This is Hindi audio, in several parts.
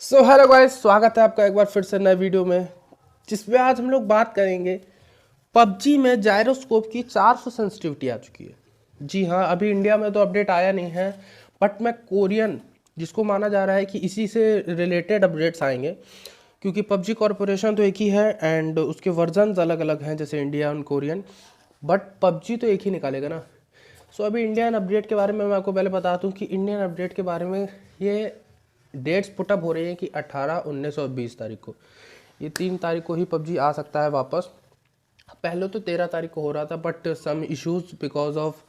सो हेलो गाइस, स्वागत है आपका एक बार फिर से नए वीडियो में, जिसमें आज हम लोग बात करेंगे पबजी में जायरोस्कोप की 400 सेंसिटिविटी आ चुकी है। जी हाँ, अभी इंडिया में तो अपडेट आया नहीं है, बट मैं कोरियन, जिसको माना जा रहा है कि इसी से रिलेटेड अपडेट्स आएंगे, क्योंकि पबजी कॉरपोरेशन तो एक ही है एंड उसके वर्जन्स अलग अलग हैं, जैसे इंडियन कोरियन, बट पबजी तो एक ही निकालेगा ना। सो अभी इंडियन अपडेट के बारे में मैं आपको पहले बता दूं कि इंडियन अपडेट के बारे में ये डेट्स पुटअप हो रही हैं कि 18, 19 और 20 तारीख को, ये 3 तारीख को ही पबजी आ सकता है वापस। पहले तो 13 तारीख को हो रहा था, but some issues because of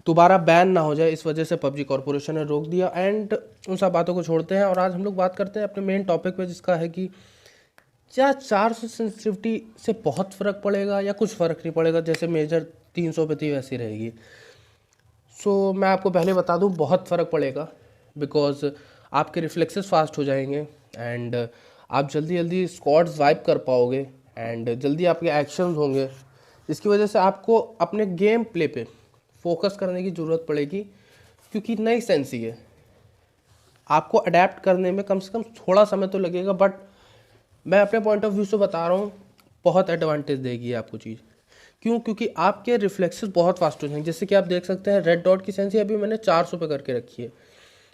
दोबारा बैन ना हो जाए, इस वजह से पबजी कॉरपोरेशन ने रोक दिया। एंड उन सब बातों को छोड़ते हैं और आज हम लोग बात करते हैं अपने मेन टॉपिक पे, जिसका है कि क्या 400 सेंसिटिविटी से बहुत फ़र्क पड़ेगा या कुछ फ़र्क नहीं पड़ेगा, जैसे मेजर 300 पे थी वैसी रहेगी। सो मैं आपको पहले बता दूं, बहुत फ़र्क पड़ेगा, बिकॉज आपके रिफ्लेक्सेस फास्ट हो जाएंगे एंड आप जल्दी जल्दी स्क्वाड्स वाइप कर पाओगे एंड जल्दी आपके एक्शंस होंगे, जिसकी वजह से आपको अपने गेम प्ले पे फोकस करने की ज़रूरत पड़ेगी, क्योंकि नई सेंसी है। आपको अडेप्ट करने में कम से कम थोड़ा समय तो लगेगा, बट मैं अपने पॉइंट ऑफ व्यू से बता रहा हूँ, बहुत एडवांटेज देगी आपको चीज़। क्यों? क्योंकि आपके रिफ्लेक्सेस बहुत फास्ट हो जाएंगे। जैसे कि आप देख सकते हैं, रेड डॉट की सेंसी अभी मैंने 400 पे करके रखी है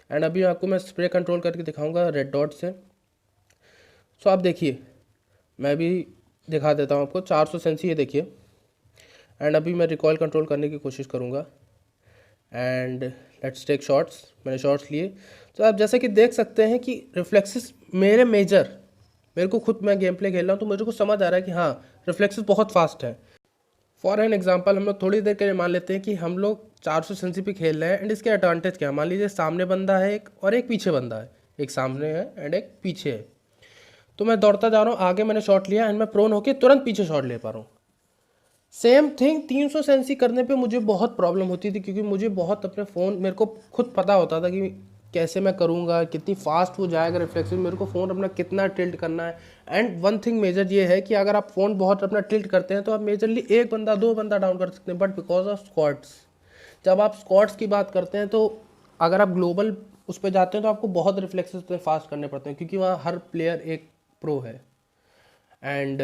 एंड अभी आपको मैं स्प्रे कंट्रोल करके दिखाऊंगा रेड डॉट से। सो आप देखिए, मैं भी दिखा देता हूँ आपको 400 सेंसी, ये देखिए। एंड अभी मैं रिकॉयल कंट्रोल करने की कोशिश करूँगा एंड लेट्स टेक शॉट्स। मैंने शॉट्स लिए, तो आप जैसे कि देख सकते हैं कि रिफ्लेक्सेस मेरे को खुद, मैं गेम प्ले खेल रहा हूँ तो मुझे को समझ आ रहा है कि हाँ, रिफ्लेक्सेस बहुत फास्ट है। फॉर एन एग्जाम्पल, हम लोग थोड़ी देर के लिए मान लेते हैं कि हम लोग 400 सेंसी पे खेल रहे हैं एंड इसके एडवांटेज क्या है। मान लीजिए सामने बंदा है एक और एक पीछे बंदा है, एक सामने है एंड एक पीछे है। तो मैं दौड़ता जा रहा हूँ, आगे मैंने शॉट लिया एंड मैं प्रोन होकर तुरंत पीछे शॉट ले पा रहा हूँ। सेम थिंग 300 सेंसी करने पे मुझे बहुत प्रॉब्लम होती थी, क्योंकि मुझे बहुत अपने फ़ोन, मेरे को खुद पता होता था कि कैसे मैं करूँगा, कितनी फास्ट वो जाएगा रिफ्लेक्सिव, मेरे को फ़ोन अपना कितना टिल्ट करना है। एंड वन थिंग मेजर ये है कि अगर आप फ़ोन बहुत अपना टिल्ट करते हैं तो आप मेजरली एक बंदा, दो बंदा डाउन कर सकते हैं, बट बिकॉज ऑफ स्क्वाड्स, जब आप स्क्वाड्स की बात करते हैं तो अगर आप ग्लोबल उस पर जाते हैं तो आपको बहुत रिफ्लेक्सेस फास्ट करने पड़ते हैं, क्योंकि वहाँ हर प्लेयर एक प्रो है। एंड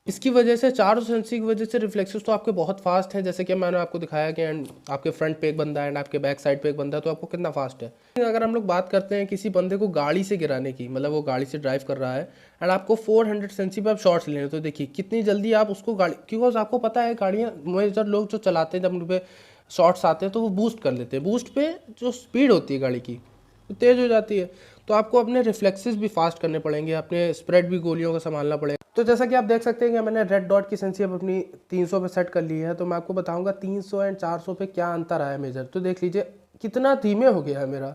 इसकी वजह से 400 सेंसी की वजह से रिफ्लेक्सेस तो आपके बहुत फास्ट हैं, जैसे कि मैंने आपको दिखाया कि एंड आपके फ्रंट पे एक बंदा है एंड आपके बैक साइड पे एक बंदा है, तो आपको कितना फास्ट है। अगर हम लोग बात करते हैं किसी बंदे को गाड़ी से गिराने की, मतलब वो गाड़ी से ड्राइव कर रहा है एंड आपको 400 सेंसी पे आप शॉट्स लेने, तो देखिए कितनी जल्दी आप उसको गाड़ी, क्योंकि आपको पता है गाड़ियाँ मेजर लोग जो चलाते हैं, जब उन पर शॉट्स आते हैं तो वो बूस्ट कर लेते हैं। बूस्ट पे जो स्पीड होती है गाड़ी की वो तेज़ हो जाती है, तो आपको अपने रिफ्लेक्सेस भी फास्ट करने पड़ेंगे, अपने स्प्रेड भी गोलियों का संभालना पड़ेगा। तो जैसा कि आप देख सकते हैं कि मैंने रेड डॉट की सेंसी अब अपनी 300 पे सेट कर ली है, तो मैं आपको बताऊंगा 300 एंड 400 पे क्या अंतर आया मेजर। तो देख लीजिए कितना धीमे हो गया है मेरा,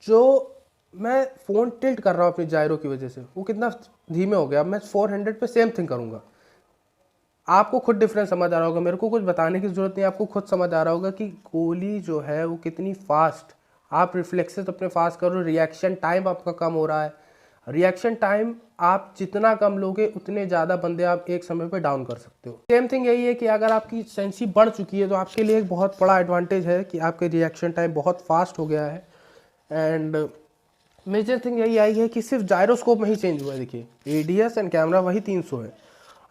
जो मैं फ़ोन टिल्ट कर रहा हूँ अपनी जायरो की वजह से, वो कितना धीमे हो गया। अब मैं 400 पे सेम थिंग करूँगा, आपको खुद डिफरेंस समझ आ रहा होगा, मेरे को कुछ बताने की ज़रूरत नहीं, आपको खुद समझ आ रहा होगा कि गोली जो है वो कितनी फास्ट, आप रिफ्लेक्सेस अपने फास्ट करो, रिएक्शन टाइम आपका कम हो रहा है। रिएक्शन टाइम आप जितना कम लोगे उतने ज़्यादा बंदे आप एक समय पे डाउन कर सकते हो। सेम थिंग यही है कि अगर आपकी सेंसी बढ़ चुकी है तो आपके लिए एक बहुत बड़ा एडवांटेज है कि आपके रिएक्शन टाइम बहुत फास्ट हो गया है। एंड मेजर थिंग यही आई है कि सिर्फ जायरोस्कोप में ही चेंज हुआ है। देखिए एडीएस एंड कैमरा वही 300 है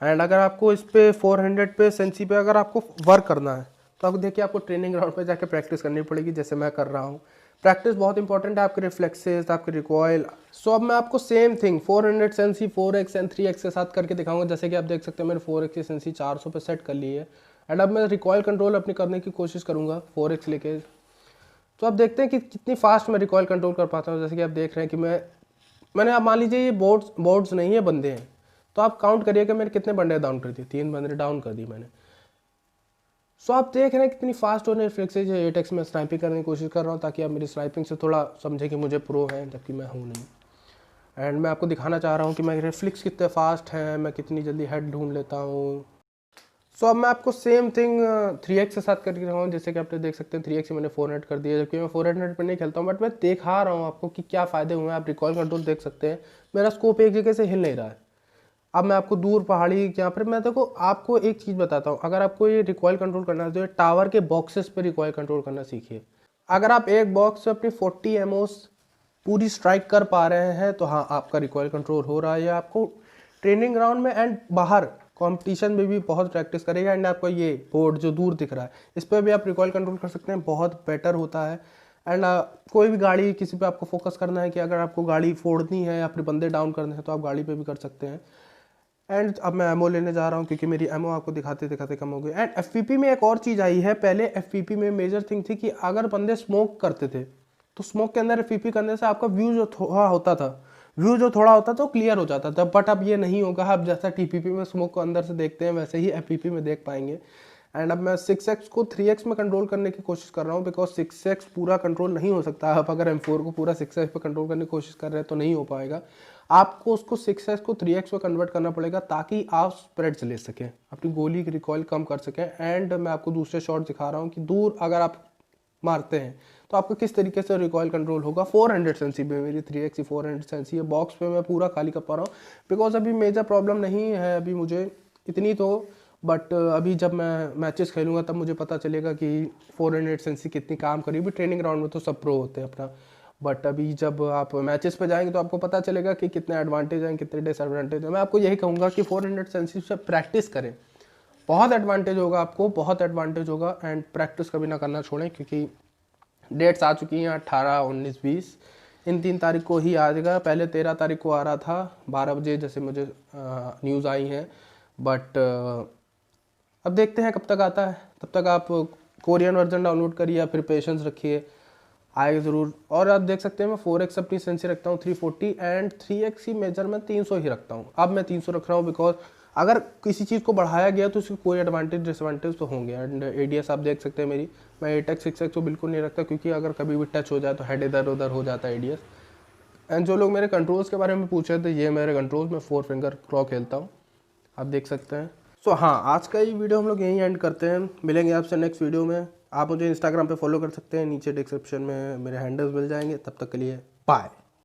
एंड अगर आपको इस पे 400 पे सेंसी पे अगर आपको वर्क करना है तो आपको देखिए, आपको ट्रेनिंग ग्राउंड पे जाके प्रैक्टिस करनी पड़ेगी, जैसे मैं कर रहा हूँ। प्रैक्टिस बहुत इंपॉर्टेंट है, आपके रिफ्लेक्सेस, आपके रिकॉयल। सो अब मैं आपको same thing 400 sensi 4x and 3x के साथ करके दिखाऊंगा। जैसे कि आप देख सकते हैं मैंने 4x की सेंसी 400 पे सेट कर ली है एंड अब मैं रिकॉयल कंट्रोल अपनी करने की कोशिश करूँगा 4x लेके। तो आप देखते हैं कि कितनी फास्ट मैं रिकॉयल कंट्रोल कर पाता हूँ। जैसे कि आप देख रहे हैं कि मैंने, आप मान लीजिए ये बोर्ड्स नहीं है, बंदे हैं, तो आप काउंट करिए कि मैंने कितने बंदे डाउन कर दिए, 3 बंदे डाउन कर दिए मैंने। सो आप देख रहे हैं कितनी फास्ट हो रही है रिफ्लेक्सेस। 8x में स्नाइपिंग करने की कोशिश कर रहा हूँ ताकि आप मेरी स्नाइपिंग से थोड़ा समझें कि मुझे प्रो है, जबकि मैं हूँ नहीं। एंड मैं आपको दिखाना चाह रहा हूँ कि मेरे रिफ्लेक्स कितने फास्ट हैं, मैं कितनी जल्दी हेड ढूंढ लेता हूँ। सो अब मैं आपको सेम थिंग 3x के साथ करके रहा हूँ। जैसे कि आप देख सकते हैं 3x से मैंने 400 कर दिया, जबकि मैं 400 पर नहीं खेलता हूँ, बट मैं दिखा रहा हूँ आपको कि क्या फ़ायदे हुए हैं। आप रिकॉल कंट्रोल देख सकते हैं, मेरा स्कोप एक जगह से हिल नहीं रहा है। अब मैं आपको दूर पहाड़ी यहाँ पर, मैं देखो आपको एक चीज़ बताता हूँ, अगर आपको ये रिकॉयल कंट्रोल करना है तो ये टावर के बॉक्सेस पे रिकॉयल कंट्रोल करना सीखिए। अगर आप एक बॉक्स से अपनी 40 एमओस पूरी स्ट्राइक कर पा रहे हैं तो हाँ आपका रिकॉइल कंट्रोल हो रहा है। या आपको ट्रेनिंग ग्राउंड में एंड बाहर कंपटीशन में भी बहुत प्रैक्टिस करेगा। एंड आपको ये बोर्ड जो दूर दिख रहा है इस पर भी आप रिकॉइल कंट्रोल कर सकते हैं, बहुत बेटर होता है। एंड कोई भी गाड़ी किसी पे आपको फोकस करना है कि अगर आपको गाड़ी फोड़नी है या फिर बंदे डाउन करने हैं तो आप गाड़ी पे भी कर सकते हैं। एंड अब मैं एमओ लेने जा रहा हूँ क्योंकि मेरी एमओ आपको दिखाते दिखाते कम हो गई। एंड एफपीपी में एक और चीज़ आई है, पहले एफपीपी में मेजर थिंग थी कि अगर बंदे स्मोक करते थे तो स्मोक के अंदर एफपीपी करने से आपका व्यू जो थोड़ा होता था तो क्लियर हो जाता था। बट अब ये नहीं होगा, आप जैसा टीपीपी में स्मोक को अंदर से देखते हैं वैसे ही एफपीपी में देख पाएंगे। एंड अब मैं 6x को 3x में कंट्रोल करने की कोशिश कर रहा हूँ, बिकॉज 6x पूरा कंट्रोल नहीं हो सकता। आप अगर M4 को पूरा 6x पे कंट्रोल करने की कोशिश कर रहे हैं तो नहीं हो पाएगा। आपको उसको 6x को 3x में कन्वर्ट करना पड़ेगा ताकि आप स्प्रेड्स ले सकें, अपनी गोली की रिकॉइल कम कर सकें। एंड मैं आपको दूसरे शॉट दिखा रहा हूँ कि दूर अगर आप मारते हैं तो आपको किस तरीके से रिकॉइल कंट्रोल होगा। 400 सेंसी पे मेरी 3x ही 400 सेंसी है। बॉक्स पे मैं पूरा खाली कर पा रहा हूँ बिकॉज अभी मेजर प्रॉब्लम नहीं है अभी मुझे इतनी तो। बट अभी जब मैं मैचेस खेलूंगा तब मुझे पता चलेगा कि 400 सेंसी कितनी काम करी। भी ट्रेनिंग ग्राउंड में तो सब प्रो होते हैं अपना, बट अभी जब आप मैचेस पे जाएंगे तो आपको पता चलेगा कि कितने एडवांटेज हैं कितने डिसएडवांटेज हैं। मैं आपको यही कहूँगा कि 400 सेंसी से प्रैक्टिस करें, बहुत एडवांटेज होगा आपको, बहुत एडवांटेज होगा। एंड प्रैक्टिस कभी ना करना छोड़ें क्योंकि डेट्स आ चुकी हैं 18, 19, 20, इन 3 तारीख को ही आ जाएगा। पहले 13 तारीख को आ रहा था 12 बजे जैसे मुझे न्यूज़ आई है। बट अब देखते हैं कब तक आता है। तब तक आप कोरियन वर्जन डाउनलोड करिए या फिर पेशेंस रखिए, आएगा ज़रूर। और आप देख सकते हैं मैं 4x अपनी सेंसी रखता हूँ 340 एंड 3x ही मेजर में 300 ही रखता हूँ। अब मैं 300 रख रहा हूँ बिकॉज अगर किसी चीज़ को बढ़ाया गया तो उसके कोई एडवांटेज डिसएडवांटेज तो होंगे। एंड एडीएस आप देख सकते हैं मेरी, मैं 8x 6x तो बिल्कुल नहीं रखता क्योंकि अगर कभी भी टच हो जाए तो हेड इधर उधर हो जाता है एडीएस। एंड जो लोग मेरे कंट्रोल्स के बारे में पूछ रहे थे, ये मेरे कंट्रोल्स में 4 फिंगर क्लॉ खेलता हूँ, आप देख सकते हैं। सो हाँ, आज का ये वीडियो हम लोग यहीं एंड करते हैं। मिलेंगे आपसे नेक्स्ट वीडियो में। आप मुझे इंस्टाग्राम पे फॉलो कर सकते हैं, नीचे डिस्क्रिप्शन में मेरे हैंडल्स मिल जाएंगे। तब तक के लिए बाय।